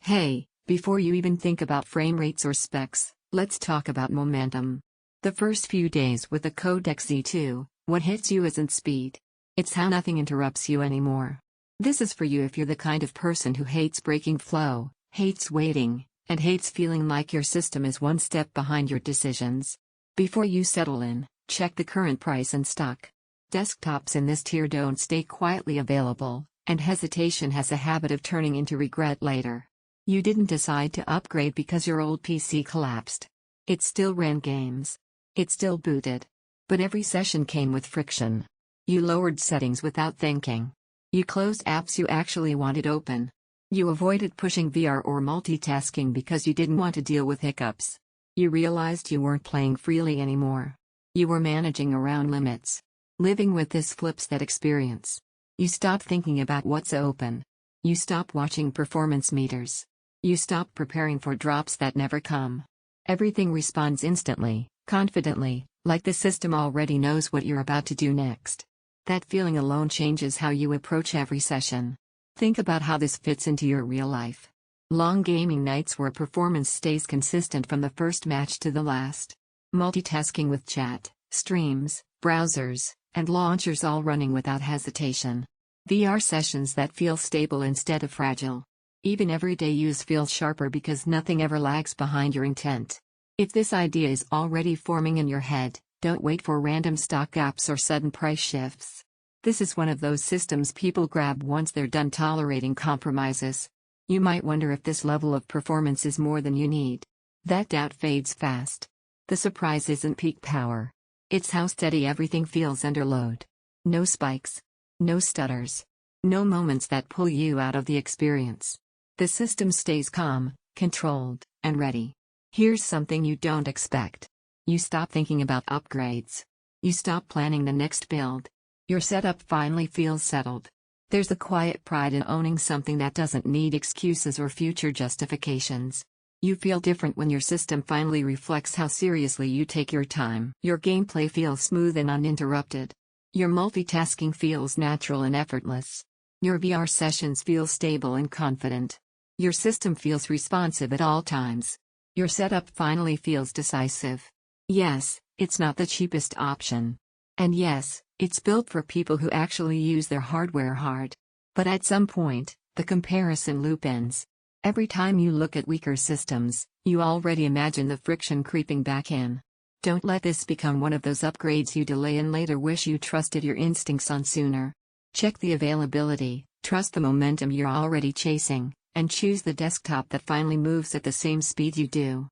Hey, before you even think about frame rates or specs, let's talk about momentum. The first few days with the Codex Z2, what hits you isn't speed. It's how nothing interrupts you anymore. This is for you if you're the kind of person who hates breaking flow, hates waiting, and hates feeling like your system is one step behind your decisions. Before you settle in, check the current price and stock. Desktops in this tier don't stay quietly available, and hesitation has a habit of turning into regret later. You didn't decide to upgrade because your old PC collapsed. It still ran games. It still booted. But every session came with friction. You lowered settings without thinking. You closed apps you actually wanted open. You avoided pushing VR or multitasking because you didn't want to deal with hiccups. You realized you weren't playing freely anymore. You were managing around limits. Living with this flips that experience. You stopped thinking about what's open. You stopped watching performance meters. You stop preparing for drops that never come. Everything responds instantly, confidently, like the system already knows what you're about to do next. That feeling alone changes how you approach every session. Think about how this fits into your real life. Long gaming nights where performance stays consistent from the first match to the last. Multitasking with chat, streams, browsers, and launchers all running without hesitation. VR sessions that feel stable instead of fragile. Even everyday use feels sharper because nothing ever lags behind your intent. If this idea is already forming in your head, don't wait for random stock gaps or sudden price shifts. This is one of those systems people grab once they're done tolerating compromises. You might wonder if this level of performance is more than you need. That doubt fades fast. The surprise isn't peak power. It's how steady everything feels under load. No spikes. No stutters. No moments that pull you out of the experience. The system stays calm, controlled, and ready. Here's something you don't expect. You stop thinking about upgrades. You stop planning the next build. Your setup finally feels settled. There's a quiet pride in owning something that doesn't need excuses or future justifications. You feel different when your system finally reflects how seriously you take your time. Your gameplay feels smooth and uninterrupted. Your multitasking feels natural and effortless. Your VR sessions feel stable and confident. Your system feels responsive at all times. Your setup finally feels decisive. Yes, it's not the cheapest option. And yes, it's built for people who actually use their hardware hard. But at some point, the comparison loop ends. Every time you look at weaker systems, you already imagine the friction creeping back in. Don't let this become one of those upgrades you delay and later wish you trusted your instincts on sooner. Check the availability, trust the momentum you're already chasing, and choose the desktop that finally moves at the same speed you do.